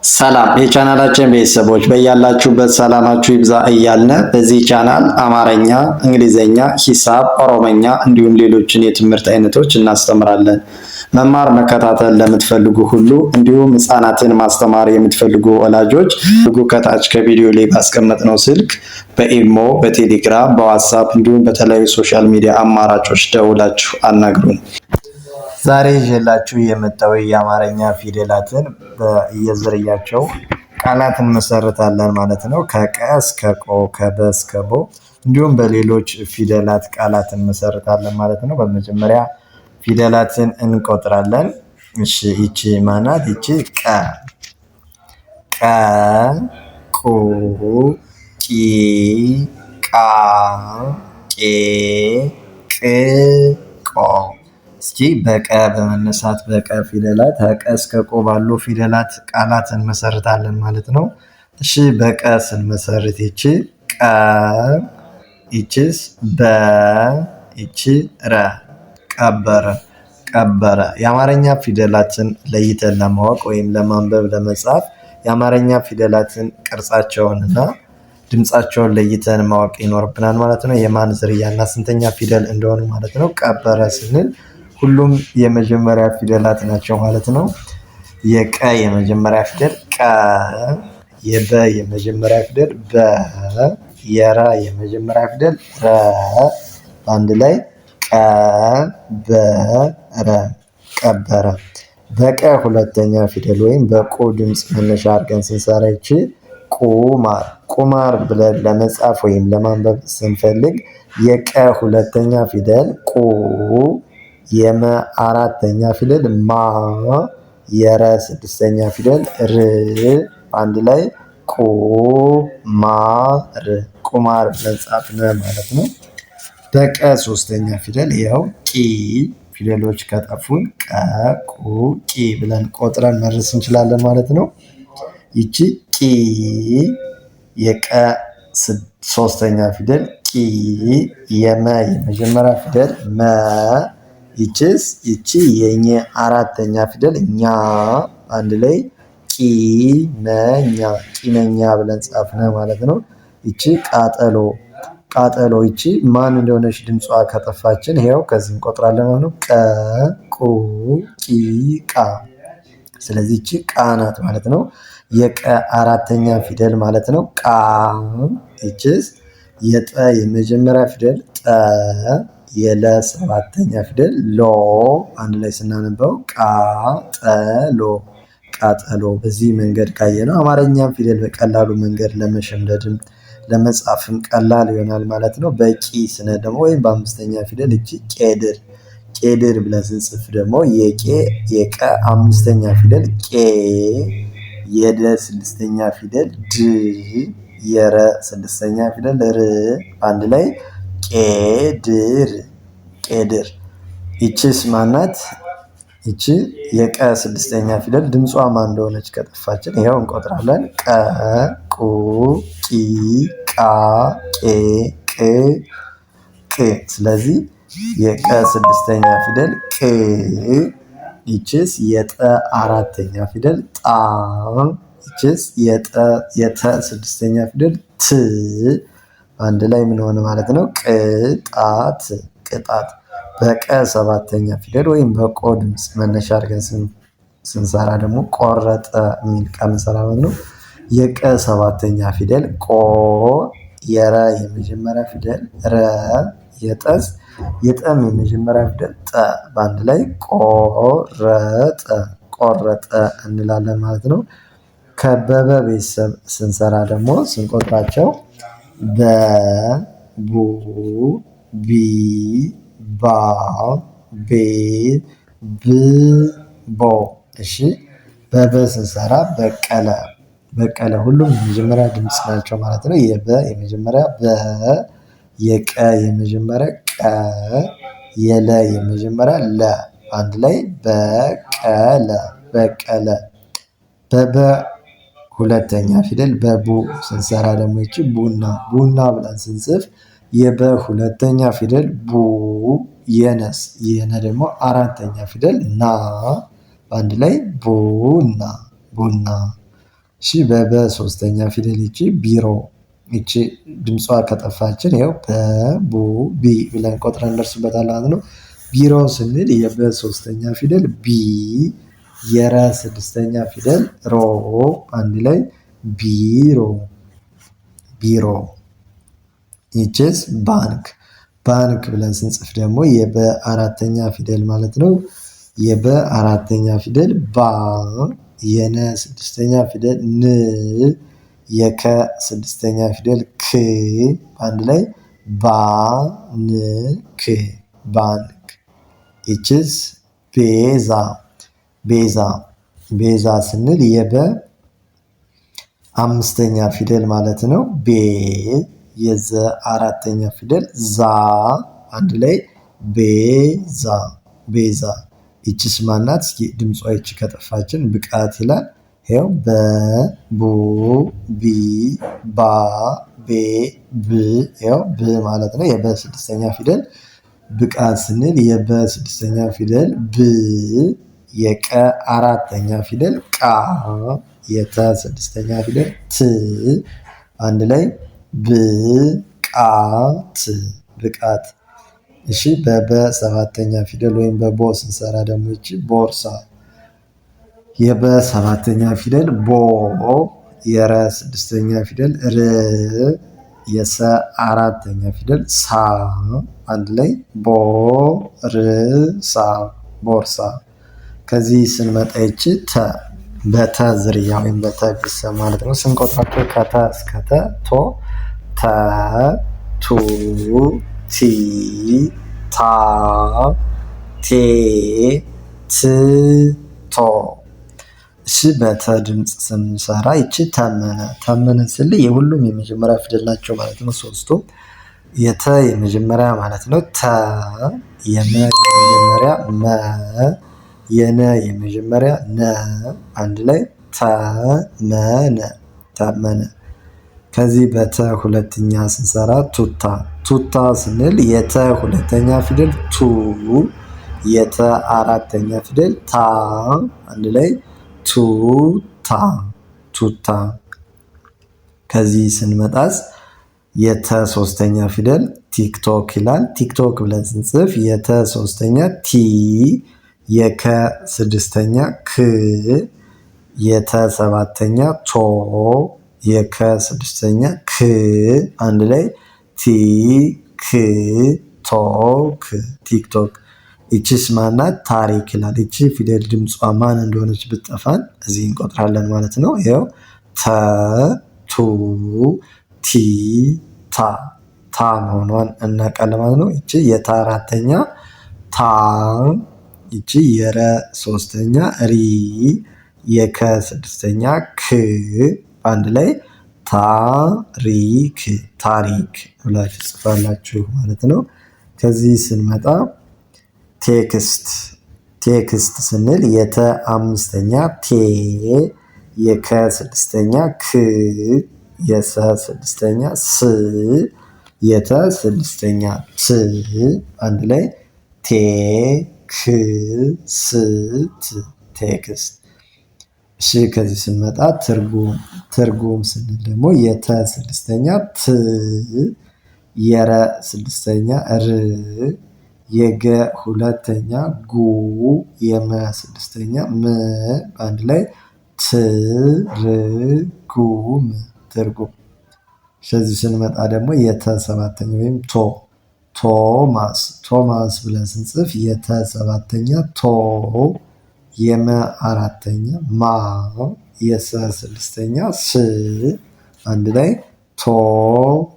ሰላም የቻናላችን ቤተሰቦች በያላችሁበት ሰላማችሁ ይብዛ እያልን በዚህ ቻናል አማርኛ፣ እንግሊዘኛ፣ ሂሳብ፣ ኦሮመኛ እንዲሁም ሌሎችን የትምህርት አይነቶች እናስተምራለን። መማር መከታተል ለምትፈልጉ ሁሉ እንዲሁም ህፃናትን ማስተማር የምትፈልጉ ወላጆች ከታች ከቪዲዮ ላይ ባስቀመጥነው ስልክ በኢሞ፣ በቴሌግራም፣ በዋትሳፕ እንዲሁም በተለያዩ ሶሻል ሚዲያ አማራጮች ደውላችሁ አናግሩን። ዛሬ ይዤላችሁ የመጣው የአማርኛ ፊደላትን በየዝርያቸው ቃላት እንመሰርታለን ማለት ነው። ከቀ እስከ ቆ፣ ከበ እስከ ቦ እንዲሁም በሌሎች ፊደላት ቃላት እንመሰርታለን ማለት ነው። በመጀመሪያ ፊደላትን እንቆጥራለን። እሺ ይቺ ማናት? ይቺ ቀ፣ ቀ፣ ቁ፣ ቂ፣ ቃ፣ ቄ፣ ቅ፣ ቆ። እስኪ በቀ በመነሳት በቀ ፊደላት ከቀ እስከ ቆ ባሉ ፊደላት ቃላት እንመሰርታለን ማለት ነው። እሺ በቀ ስንመሰርት ይቺ ቀ፣ ይቺስ በ፣ ይቺ ረ፣ ቀበረ፣ ቀበረ። የአማርኛ ፊደላትን ለይተን ለማወቅ ወይም ለማንበብ ለመጻፍ የአማርኛ ፊደላትን ቅርጻቸውንና ድምጻቸውን ለይተን ማወቅ ይኖርብናል ማለት ነው። የማን ዝርያና ስንተኛ ፊደል እንደሆኑ ማለት ነው። ቀበረ ስንል ሁሉም የመጀመሪያ ፊደላት ናቸው ማለት ነው። የቀ የመጀመሪያ ፊደል ቀ፣ የበ የመጀመሪያ ፊደል በ፣ የረ የመጀመሪያ ፊደል ረ፣ በአንድ ላይ ቀበረ፣ ቀበረ። በቀ ሁለተኛ ፊደል ወይም በቁ ድምፅ መነሻ አድርገን ስንሰራ ይቺ ቁማር፣ ቁማር ብለን ለመጻፍ ወይም ለማንበብ ስንፈልግ የቀ ሁለተኛ ፊደል ቁ፣ የመ አራተኛ ፊደል ማ፣ የረ ስድስተኛ ፊደል ር፣ አንድ ላይ ቁማር፣ ቁማር ብለን ጻፍን ማለት ነው። በቀ ሶስተኛ ፊደል ይኸው ቂ፣ ፊደሎች ከጠፉን ቀ፣ ቁ፣ ቂ ብለን ቆጥረን መድረስ እንችላለን ማለት ነው። ይቺ ቂ የቀ ሶስተኛ ፊደል ቂ፣ የመ የመጀመሪያ ፊደል መ፣ ይቺስ ይቺ የኘ አራተኛ ፊደል ኛ፣ አንድ ላይ ቂመኛ፣ ቂመኛ ብለን ጻፍነ ማለት ነው። ይቺ ቃጠሎ፣ ቃጠሎ። ይቺ ማን እንደሆነች ድምጿ ከጠፋችን ይኸው ከዚህ እንቆጥራለን ማለት ነው። ቀ፣ ቁ፣ ቂ፣ ቃ። ስለዚህ ይቺ ቃ ናት ማለት ነው። የቀ አራተኛ ፊደል ማለት ነው። ቃ። ይቺስ የጠ የመጀመሪያ ፊደል ጠ፣ የለ ሰባተኛ ፊደል ሎ፣ አንድ ላይ ስናነበው ቃጠሎ፣ ቃጠሎ። በዚህ መንገድ ካየነው አማርኛም ፊደል በቀላሉ መንገድ ለመሸምደድም ለመጻፍም ቀላል ይሆናል ማለት ነው። በቂ ስነ ደግሞ ወይም በአምስተኛ ፊደል እቺ ቄድር፣ ቄድር ብለን ስንጽፍ ደግሞ የቀ አምስተኛ ፊደል ቄ፣ የደ ስድስተኛ ፊደል ድ፣ የረ ስድስተኛ ፊደል ር፣ አንድ ላይ ቄድር፣ ቄድር። ይቺስ ማናት? ይቺ የቀ ስድስተኛ ፊደል ድምጿ ማን እንደሆነች ከጠፋችን ይኸው እንቆጥራለን። ቀ፣ ቁ፣ ቂ፣ ቃ፣ ቄ፣ ቅ፣ ቅ። ስለዚህ የቀ ስድስተኛ ፊደል ቅ፣ ይቺስ የጠ አራተኛ ፊደል ጣ፣ ይቺስ የተ ስድስተኛ ፊደል ት፣ አንድ ላይ ምን ሆነ ማለት ነው? ቅጣት፣ ቅጣት። በቀ ሰባተኛ ፊደል ወይም በቆ ድምፅ መነሻ አድርገን ስንሰራ ደግሞ ቆረጠ የሚል ቃል እንሰራለን ነው። የቀ ሰባተኛ ፊደል ቆ፣ የረ የመጀመሪያ ፊደል ረ፣ የጠስ የጠም የመጀመሪያ ፊደል ጠ፣ በአንድ ላይ ቆረጠ፣ ቆረጠ እንላለን ማለት ነው። ከበበ ቤተሰብ ስንሰራ ደግሞ ስንቆጥራቸው በ፣ ቡ፣ ቢ፣ ባ፣ ቤ፣ ብ፣ ቦ። እሺ በበ ስንሰራ በቀለ፣ በቀለ። ሁሉም የመጀመሪያ ድምፅ ናቸው ማለት ነው። የበ የመጀመሪያ በ፣ የቀ የመጀመሪያ ቀ፣ የለ የመጀመሪያ ለ፣ አንድ ላይ በቀለ፣ በቀለ። በበ ሁለተኛ ፊደል በቡ ስንሰራ ደግሞ ይቺ ቡና፣ ቡና ብለን ስንጽፍ የበ ሁለተኛ ፊደል ቡ፣ የነስ የነ ደግሞ አራተኛ ፊደል ና፣ በአንድ ላይ ቡና፣ ቡና። እሺ በበ ሶስተኛ ፊደል ይቺ ቢሮ ይቺ ድምጿ ከጠፋችን ይኸው በቡ ቢ ብለን ቆጥረን እንደርስበታለን ማለት ነው። ቢሮ ስንል የበ ሶስተኛ ፊደል ቢ የረ ስድስተኛ ፊደል ሮ አንድ ላይ ቢሮ ቢሮ። ይችስ ባንክ ባንክ ብለን ስንጽፍ ደግሞ የበ አራተኛ ፊደል ማለት ነው። የበ አራተኛ ፊደል ባ የነ ስድስተኛ ፊደል ን የከ ስድስተኛ ፊደል ክ አንድ ላይ ባንክ ባንክ። ይችስ ቤዛ ቤዛ ቤዛ ስንል የበ አምስተኛ ፊደል ማለት ነው። ቤ የዘ አራተኛ ፊደል ዛ አንድ ላይ ቤዛ ቤዛ። ይችስ ማናት? እስኪ ድምጿ ይቺ ከጠፋችን ብቃት ይላል። ይኸው በ ቡ ቢ ባ ቤ ብ ይኸው ብ ማለት ነው። የበ ስድስተኛ ፊደል ብቃት ስንል የበ ስድስተኛ ፊደል ብ የቀ አራተኛ ፊደል ቃ የተ ስድስተኛ ፊደል ት አንድ ላይ ብቃት ብቃት። እሺ በበ ሰባተኛ ፊደል ወይም በቦ ስንሰራ ደግሞ ይቺ ቦርሳ የበ ሰባተኛ ፊደል ቦ የረ ስድስተኛ ፊደል ር የሰ አራተኛ ፊደል ሳ አንድ ላይ ቦርሳ ቦርሳ። ከዚህ ስንመጣ ይቺ ተ በተ ዝርያ ወይም በተ ቤተሰብ ማለት ነው። ስንቆጥራቸው ከተ እስከ ተ ቶ ተ ቱ ቲ ታ ቴ ት ቶ። እሺ በተ ድምፅ ስንሰራ ይቺ ተመነ ተመነ ስል የሁሉም የመጀመሪያ ፊደል ናቸው ማለት ነው። ሶስቱም የተ የመጀመሪያ ማለት ነው። ተ የመ የመጀመሪያ መ የነ የመጀመሪያ ነ አንድ ላይ ተመነ ተመነ። ከዚህ በተ ሁለተኛ ስንሰራ ቱታ ቱታ ስንል የተ ሁለተኛ ፊደል ቱ የተ አራተኛ ፊደል ታ አንድ ላይ ቱታ ቱታ። ከዚህ ስንመጣስ የተ ሶስተኛ ፊደል ቲክቶክ ይላል። ቲክቶክ ብለን ስንጽፍ የተ ሶስተኛ ቲ የከ ስድስተኛ ክ የተ ሰባተኛ ቶ የከ ስድስተኛ ክ አንድ ላይ ቲ ክ ቶክ ቲክቶክ። ይቺስ ማናት? ታሪክ ይላል። ይቺ ፊደል ድምጿ ማን እንደሆነች ብትጠፋን እዚህ እንቆጥራለን ማለት ነው። ይኸው ተ ቱ ቲ ታ ታ መሆኗን እናውቃለን ማለት ነው። ይቺ የተ አራተኛ ታ ይቺ የረ ሶስተኛ ሪ የከ ስድስተኛ ክ አንድ ላይ ታሪክ ታሪክ ብላችሁ ጽፋላችሁ ማለት ነው። ከዚህ ስንመጣ ቴክስት ቴክስት ስንል የተ አምስተኛ ቴ የከ ስድስተኛ ክ የሰ ስድስተኛ ስ የተ ስድስተኛ ስ አንድ ላይ ቴክስት ቴክስት። እሺ ከዚህ ስንመጣ ትርጉም ትርጉም ስንል ደግሞ የተ ስድስተኛ ት የረ ስድስተኛ ር የገ ሁለተኛ ጉ የመ ስድስተኛ ም በአንድ ላይ ትርጉም ትርጉም። ከዚህ ስንመጣ ደግሞ የተ ሰባተኛ ወይም ቶ ቶማስ ቶማስ ብለን ስንጽፍ የተ ሰባተኛ ቶ የመ አራተኛ ማ የሰ ስድስተኛ ስ አንድ ላይ ቶማስ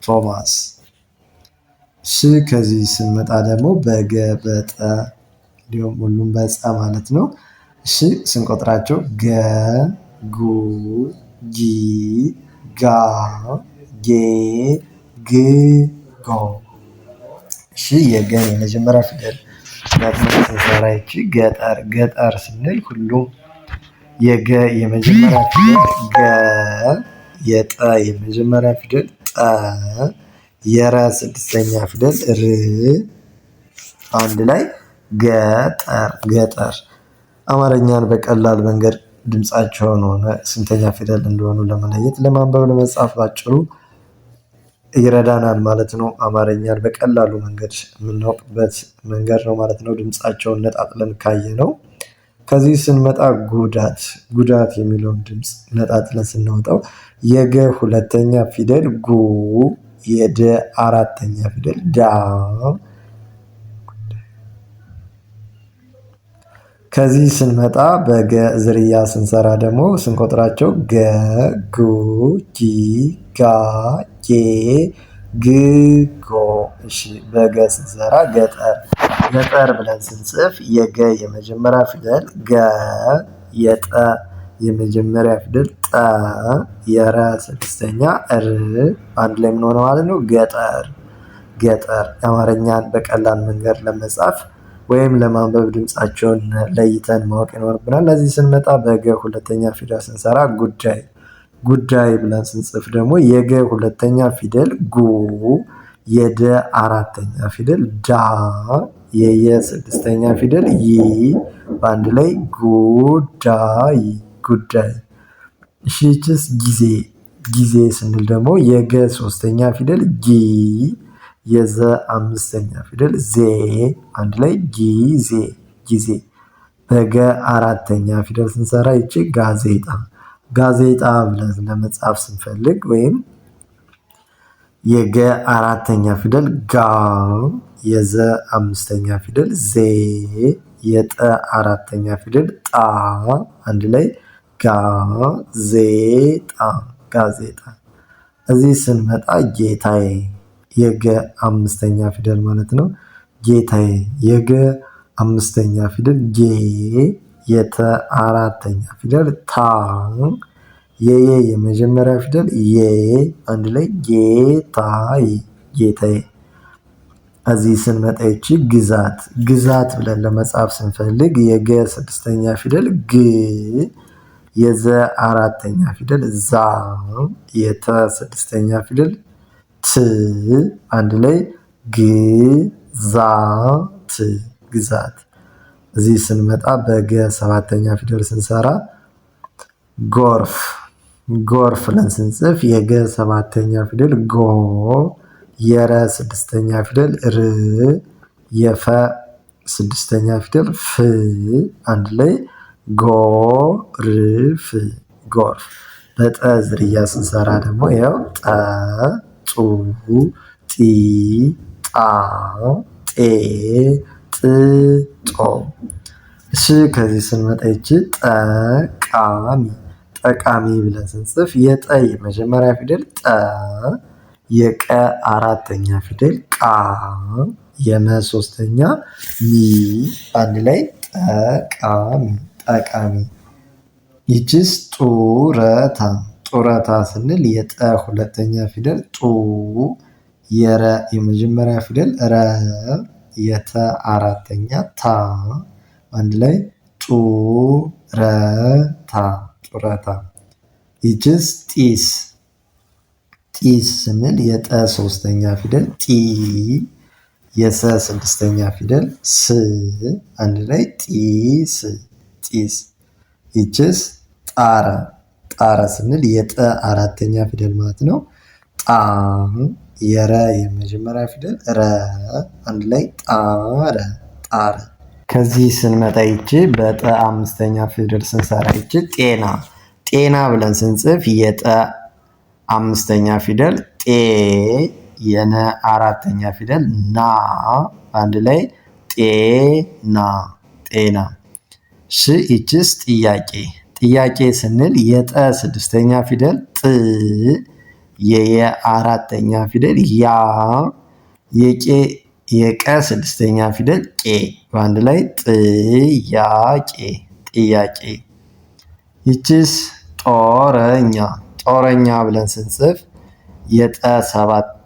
ቶማስ። ሽ ከዚህ ስንመጣ ደግሞ በገ በጠ እንዲሁም ሁሉም በፀ ማለት ነው። እሺ ስንቆጥራቸው ገ ጉ ጊ ጋ ጌ ግ ጎ። እሺ የገን የመጀመሪያ ፊደል ስንሰራ ይቺ ገጠር ገጠር ስንል ሁሉም የገ የመጀመሪያ ፊደል ገ የጠ የመጀመሪያ ፊደል ጠ የረ ስድስተኛ ፊደል ር አንድ ላይ ገጠር ገጠር። አማርኛን በቀላል መንገድ ድምጻቸውን ሆነ ስንተኛ ፊደል እንደሆኑ ለመለየት ለማንበብ ለመጻፍ ባጭሩ ይረዳናል ማለት ነው። አማርኛን በቀላሉ መንገድ የምናውቅበት መንገድ ነው ማለት ነው። ድምጻቸውን ነጣጥለን ካየነው ከዚህ ስንመጣ ጉዳት የሚለውን ድምጽ ነጣጥለን ስናወጣው የገ ሁለተኛ ፊደል ጉ፣ የደ አራተኛ ፊደል ዳ። ከዚህ ስንመጣ በገ ዝርያ ስንሰራ ደግሞ ስንቆጥራቸው ገ፣ ጉ፣ ጊ፣ ጋ፣ ጌ፣ ግ፣ ጎ። እሺ በገ ስንሰራ ገጠር ብለን ስንጽፍ የገ የመጀመሪያ ፊደል ገ፣ የጠ የመጀመሪያ ፊደል ጠ፣ የረ ስድስተኛ ር አንድ ላይ ምን ሆነ ማለት ነው? ገጠር። የአማርኛን በቀላል መንገድ ለመጻፍ ወይም ለማንበብ ድምጻቸውን ለይተን ማወቅ ይኖርብናል። ለዚህ ስንመጣ በገ ሁለተኛ ፊደል ስንሰራ ጉዳይ ብለን ስንጽፍ ደግሞ የገ ሁለተኛ ፊደል ጉ፣ የደ አራተኛ ፊደል ዳ፣ የየ ስድስተኛ ፊደል ይ በአንድ ላይ ጉዳይ። እሺስ ጊዜ ስንል ደግሞ የገ ሶስተኛ ፊደል ጊ፣ የዘ አምስተኛ ፊደል ዜ አንድ ላይ ጊዜ። በገ አራተኛ ፊደል ስንሰራ ይቺ ጋዜጣ ብለን ለመጻፍ ስንፈልግ ወይም የገ አራተኛ ፊደል ጋ፣ የዘ አምስተኛ ፊደል ዜ፣ የጠ አራተኛ ፊደል ጣ አንድ ላይ ጋዜጣ። እዚህ ስንመጣ ጌታዬ የገ አምስተኛ ፊደል ማለት ነው። ጌታዬ የገ አምስተኛ ፊደል ጌ፣ የተ አራተኛ ፊደል ታ፣ የየ የመጀመሪያ ፊደል የ አንድ ላይ ጌታዬ። እዚህ ስንመጣ ይቺ ግዛት ብለን ለመጻፍ ስንፈልግ የገ ስድስተኛ ፊደል ግ፣ የዘ አራተኛ ፊደል ዛ፣ የተ ስድስተኛ ፊደል ት አንድ ላይ ግዛት። እዚህ ስንመጣ በገ ሰባተኛ ፊደል ስንሰራ ጎርፍ ብለን ስንጽፍ የገ ሰባተኛ ፊደል ጎ፣ የረ ስድስተኛ ፊደል ር፣ የፈ ስድስተኛ ፊደል ፍ አንድ ላይ ጎርፍ። በጠ ዝርያ ስንሰራ ደግሞ ያው ጠ፣ ጡ፣ ጢ፣ ጣ፣ ጤ፣ ጥ፣ ጦ። እሺ ከዚህ ስንመጣ ይቺ ጠቃሚ ብለን ስንጽፍ የጠ የመጀመሪያ ፊደል ጠ፣ የቀ አራተኛ ፊደል ቃ፣ የመ ሶስተኛ ሚ አንድ ላይ ጠቃሚ። ይቺስ ጡረታ ስንል የጠ ሁለተኛ ፊደል ጡ፣ የረ የመጀመሪያ ፊደል ረ፣ የተ አራተኛ ታ አንድ ላይ ጡረታ። ይቺስ ጢስ ስንል የጠ ሶስተኛ ፊደል ጢ፣ የሰ ስድስተኛ ፊደል ስ አንድ ላይ ጢስ። ይቺስ ጣረ ስንል የጠ አራተኛ ፊደል ማለት ነው። ጣ፣ የረ የመጀመሪያ ፊደል ረ አንድ ላይ ጣረ። ከዚህ ስንመጣ ይቺ በጠ አምስተኛ ፊደል ስንሰራ ይቺ ጤና ብለን ስንጽፍ የጠ አምስተኛ ፊደል ጤ፣ የነ አራተኛ ፊደል ና አንድ ላይ ጤና። ይቺስ ጥያቄ ስንል የጠ ስድስተኛ ፊደል ጥ፣ የየ አራተኛ ፊደል ያ፣ የቀ ስድስተኛ ፊደል ቄ በአንድ ላይ ጥያቄ። ይቺስ ጦረኛ ብለን ስንጽፍ የጠ ሰባተኛ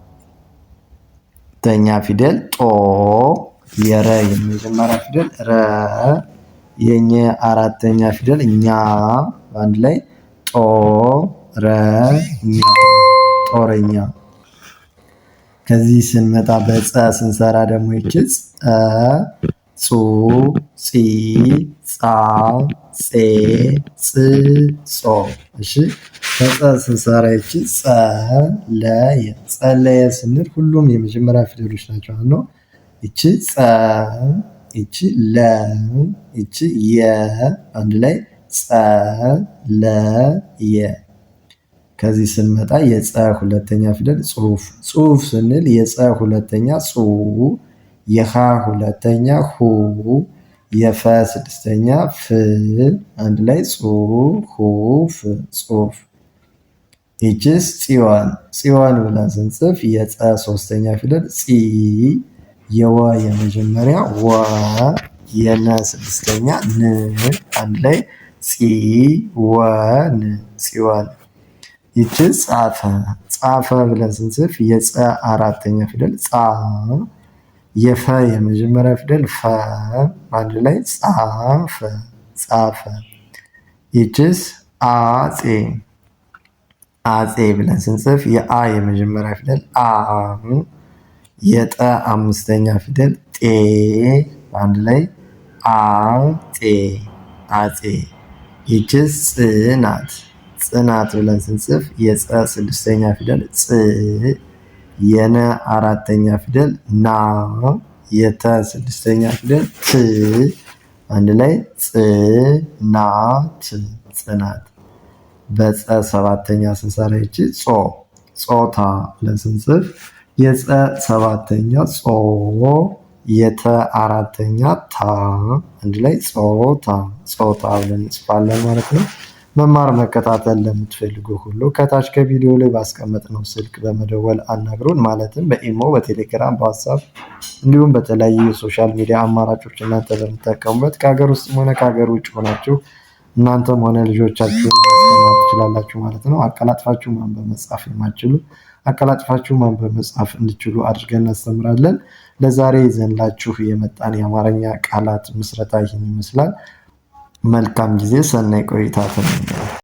ፊደል ጦ፣ የረ የመጀመሪያ ፊደል ረ፣ የኘ አራተኛ ፊደል ኛ በአንድ ላይ ጦረኛ። ከዚህ ስንመጣ በፀ ስንሰራ ደግሞ ይቺ ጸ፣ ጹ፣ ጺ፣ ጻ፣ ጼ ጽ ጾ። እሺ ከጸ ስንሰራ ይቺ ጸለየ ጸለየ ስንል ሁሉም የመጀመሪያ ፊደሎች ናቸው ነው። ይቺ ጸ ይቺ ለ ይቺ የ አንድ ላይ ጸለየ። ከዚህ ስንመጣ የጸ ሁለተኛ ፊደል ጽሁፍ ጽሁፍ ስንል የጸ ሁለተኛ ጹ የሃ ሁለተኛ ሁ የፈ ስድስተኛ ፍ አንድ ላይ ጽሁፍ ጽሁፍ። ይቺስ ጽዮን ጽዮን ብለን ስንጽፍ የጸ ሶስተኛ ፊደል ጺ የወ የመጀመሪያ ወ የነ ስድስተኛ ን አንድ ላይ ጽወን ጽዮን። ይቺ ጻፈ ጻፈ ብለን ስንጽፍ የጸ አራተኛ ፊደል ጻ የፈ የመጀመሪያ ፊደል ፈ አንድ ላይ ጻፈ ጻፈ። ይቺስ አጼ አጼ ብለን ስንጽፍ የአ የመጀመሪያ ፊደል አ የጠ አምስተኛ ፊደል ጤ አንድ ላይ አጤ አጼ። ይቺስ ጽናት ጽናት ብለን ስንጽፍ የጸ ስድስተኛ ፊደል ጽ የነ አራተኛ ፊደል ና የተ ስድስተኛ ፊደል ት አንድ ላይ ጽናት ጽናት። በጸ ሰባተኛ ስንሰራ ይቺ ጾ ጾታ ብለን ስንጽፍ የጸ ሰባተኛ ጾ የተ አራተኛ ታ አንድ ላይ ጾታ ጾታ ብለን እንጽፋለን ማለት ነው። መማር መከታተል ለምትፈልጉ ሁሉ ከታች ከቪዲዮ ላይ ባስቀመጥነው ስልክ በመደወል አናግሩን። ማለትም በኢሞ፣ በቴሌግራም፣ በዋትሳፕ እንዲሁም በተለያዩ የሶሻል ሚዲያ አማራጮች እናንተ በምትጠቀሙበት ከሀገር ውስጥም ሆነ ከሀገር ውጭ ሆናችሁ እናንተም ሆነ ልጆቻችሁን ማስተማር ትችላላችሁ ማለት ነው። አቀላጥፋችሁ ማንበብ መጻፍ የማትችሉ አቀላጥፋችሁ ማንበብ መጻፍ እንዲችሉ አድርገን እናስተምራለን። ለዛሬ ይዘንላችሁ የመጣን የአማርኛ ቃላት ምስረታ ይህን ይመስላል። መልካም ጊዜ፣ ሰናይ ቆይታ ተመኘን።